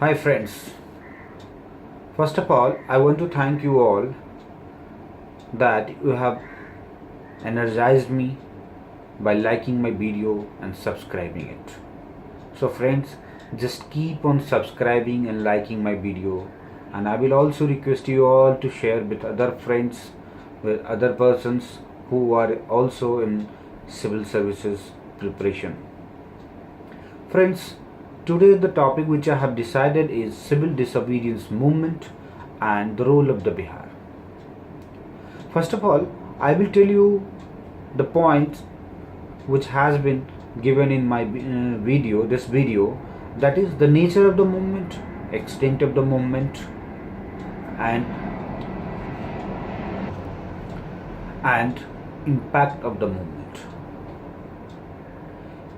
Hi friends, first of all I want to thank you all that you have energized me by liking my video and subscribing it. So friends, just keep on subscribing and liking my video, and I will also request you all to share with other friends, with other persons who are also in civil services preparation. Friends, today the topic which I have decided is civil disobedience movement and the role of the Bihar. First of all, I will tell you the points which has been given in my this video, that is the nature of the movement, extent of the movement, and impact of the movement.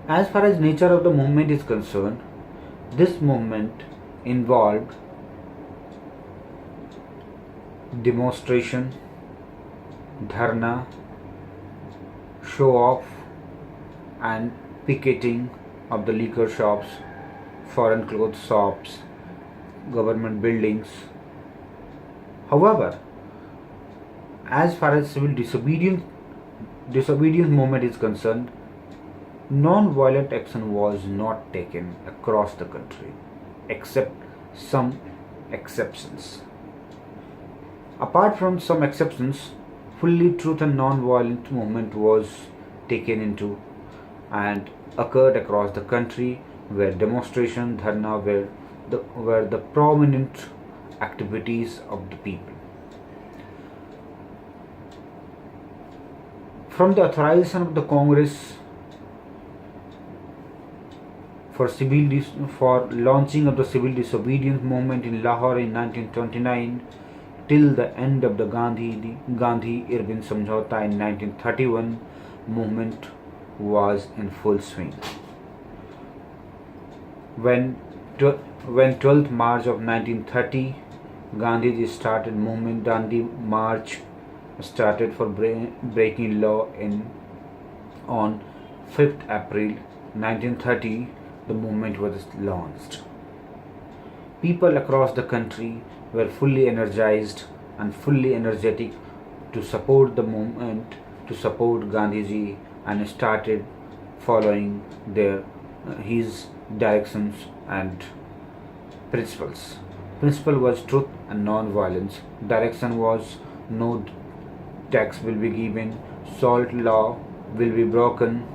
As far as nature of the movement is concerned, this movement involved demonstration, dharna, show off and picketing of the liquor shops, foreign clothes shops, government buildings. However, as far as civil disobedience movement is concerned, non-violent action was not taken across the country, except some exceptions. Apart from some exceptions, fully truth and non-violent movement was taken into and occurred across the country, where demonstration, dharna were the prominent activities of the people. From the authorization of the Congress for launching of the civil disobedience movement in Lahore in 1929 till the end of the Gandhi-Irvin Samjhauta in 1931, movement was in full swing. When 12th March of 1930, Gandhiji started movement. Dandi March started for breaking law on 5th April 1930. The movement was launched. People across the country were fully energized and fully energetic to support the movement, to support Gandhiji, and started following his directions and principles. Principle was truth and non-violence. Direction was no tax will be given, salt law will be broken,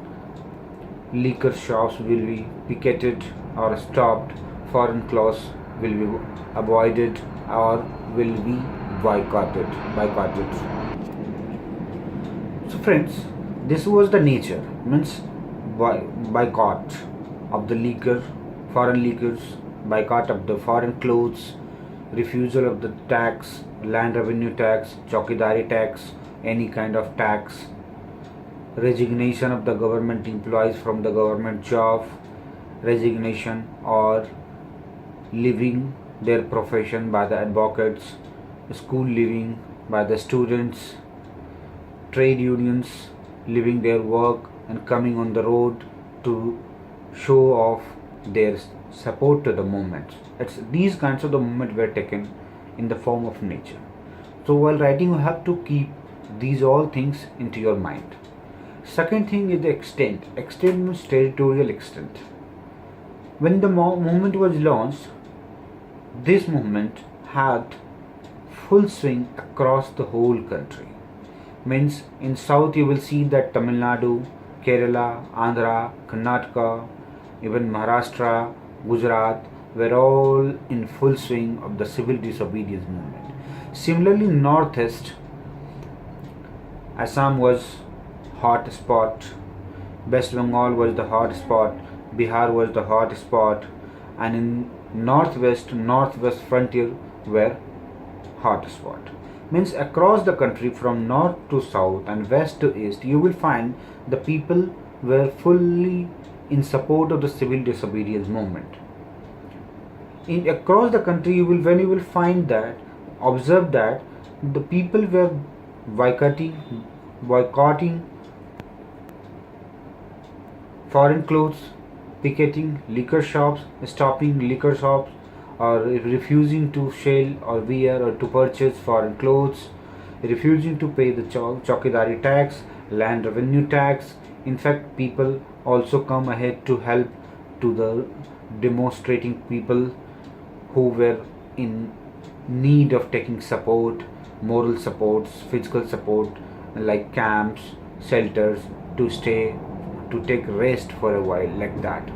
liquor shops will be picketed or stopped, foreign clothes will be avoided or will be boycotted. So friends, this was the nature, means boycott of the liquor, foreign liquors, boycott of the foreign clothes, refusal of the tax, land revenue tax, chowkidari tax, any kind of tax, resignation of the government employees from the government job, resignation or leaving their profession by the advocates, school leaving by the students, trade unions leaving their work and coming on the road to show off their support to the movement. These kinds of the movement were taken in the form of nature. So while writing, you have to keep these all things into your mind. Second thing is the extent. Extent means territorial extent. When the movement was launched, this movement had full swing across the whole country. Means in south you will see that Tamil Nadu, Kerala, Andhra, Karnataka, even Maharashtra, Gujarat were all in full swing of the civil disobedience movement. Similarly, northeast, Assam was hot spot, West Bengal was the hot spot, Bihar was the hot spot, and in northwest frontier were hot spot. Means across the country from north to south and west to east, you will find the people were fully in support of the civil disobedience movement. Across the country, when you will find that, observe that the people were boycotting foreign clothes, picketing liquor shops, stopping liquor shops, or refusing to sell or wear or to purchase foreign clothes, refusing to pay the chowkidari tax, land revenue tax. In fact, people also come ahead to help to the demonstrating people who were in need of taking support, moral supports, physical support, like camps, shelters, to stay, to take rest for a while, like that.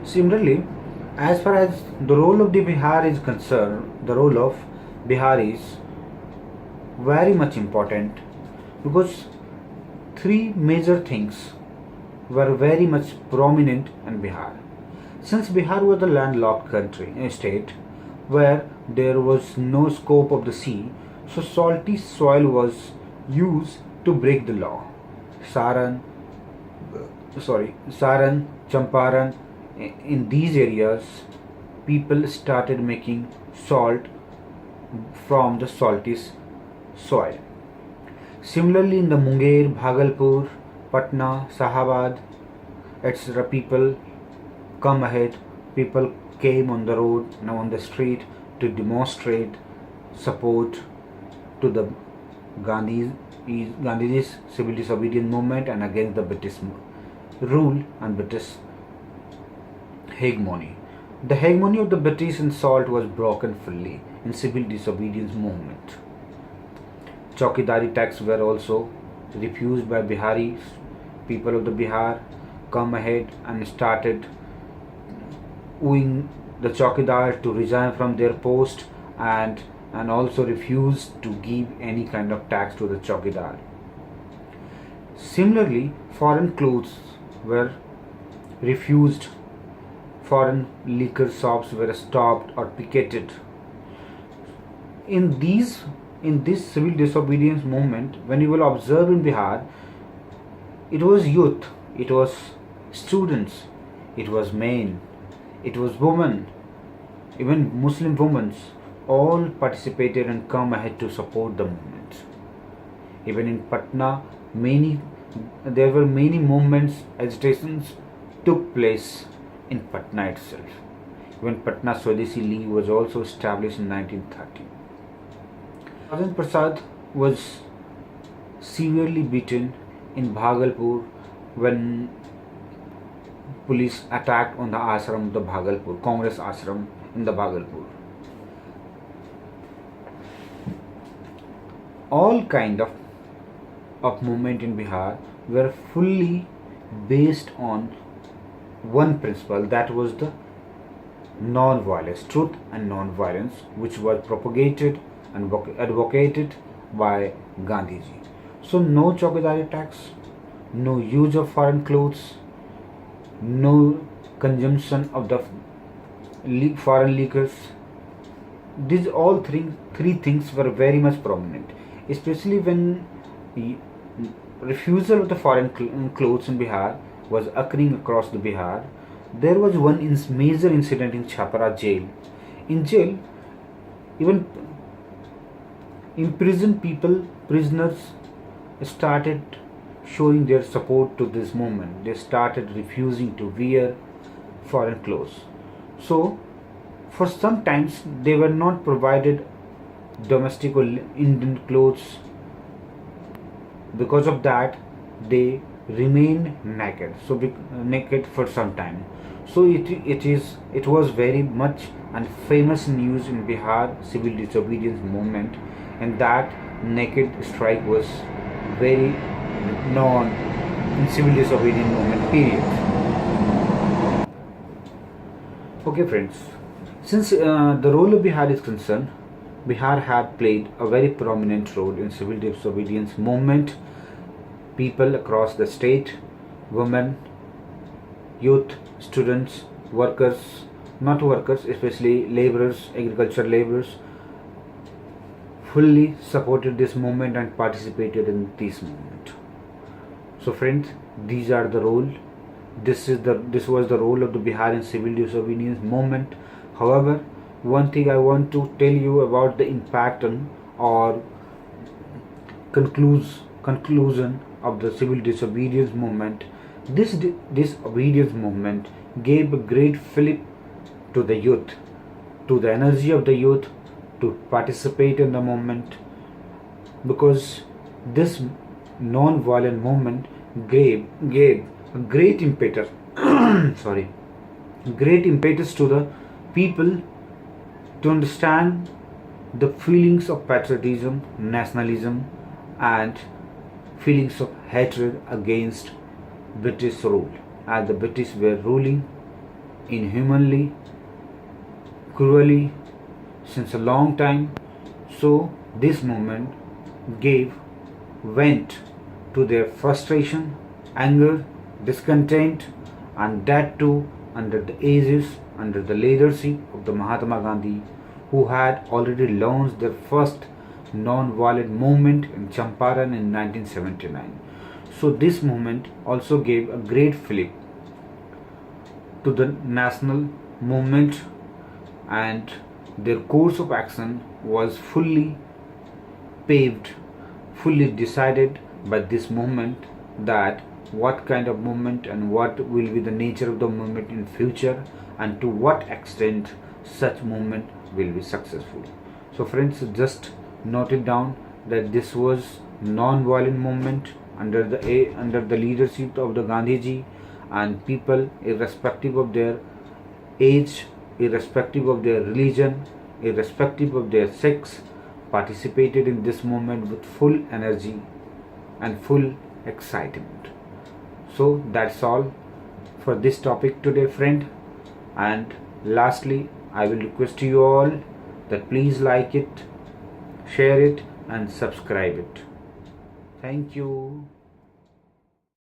Similarly, as far as the role of the Bihar is concerned, the role of Bihar is very much important, because three major things were very much prominent in Bihar. Since Bihar was a landlocked country, a state where there was no scope of the sea, so salty soil was used to break the law. Saran, Saran, Champaran, in these areas, people started making salt from the salty soil. Similarly, in the Munger, Bhagalpur, Patna, Sahabad, etc., people come ahead. People came on the road and on the street to demonstrate support to the Gandhiji's civil disobedience movement and against the British rule and British hegemony. The hegemony of the British in salt was broken fully in civil disobedience movement. Chowkidari tax were also refused by Biharis. People of the Bihar come ahead and started wooing the chowkidar to resign from their post, and also refused to give any kind of tax to the chowkidar. Similarly, foreign clothes were refused. Foreign liquor shops were stopped or picketed. In this civil disobedience movement, when you will observe in Bihar, it was youth, it was students, it was men, it was women, even Muslim women, all participated and come ahead to support the movement. Even in Patna, there were many movements, agitations took place in Patna itself. When Patna Swadeshi League was also established in 1930. Rajendra Prasad was severely beaten in Bhagalpur when police attacked on the ashram of the Bhagalpur, Congress ashram in the Bhagalpur. All kind of movement in Bihar were fully based on one principle, that was the non-violence, truth and non-violence, which was propagated and advocated by Gandhiji. So no chowkidari tax, no use of foreign clothes, no consumption of the foreign liquors. These all three things were very much prominent, especially when refusal of the foreign clothes in Bihar was occurring across the Bihar. There was one major incident in Chhapra jail. In jail, even imprisoned prisoners started showing their support to this movement. They started refusing to wear foreign clothes. So, for some times, they were not provided domestic or Indian clothes. Because of that, they remain naked, naked for some time. So it was very much and famous news in Bihar civil disobedience movement, and that naked strike was very known in civil disobedience movement period. Okay friends, since the role of Bihar is concerned, Bihar had played a very prominent role in civil disobedience movement. People across the state, women, youth, students, workers, not workers, especially laborers, agriculture laborers, fully supported this movement and participated in this movement. So friends, these are the role. This was the role of the Biharian civil disobedience movement. However, one thing I want to tell you about the impact on or conclusion of the civil disobedience movement. This disobedience movement gave a great fillip to the youth, to the energy of the youth to participate in the movement, because this non-violent movement gave a great impetus sorry great impetus to the people to understand the feelings of patriotism, nationalism, and feelings of hatred against British rule, as the British were ruling inhumanly, cruelly since a long time. So this movement gave vent to their frustration, anger, discontent, and that too under the aegis, under the leadership of the Mahatma Gandhi, who had already launched their first non-violent movement in Champaran in 1979. So this movement also gave a great fillip to the national movement, and their course of action was fully paved, fully decided by this movement, that what kind of movement and what will be the nature of the movement in future, and to what extent such movement will be successful. So friends, just note it down that this was non-violent movement under the leadership of the Gandhiji, and people, irrespective of their age, irrespective of their religion, irrespective of their sex, participated in this movement with full energy and full excitement. So that's all for this topic today, friend. And lastly, I will request you all that please like it, share it, and subscribe it. Thank you.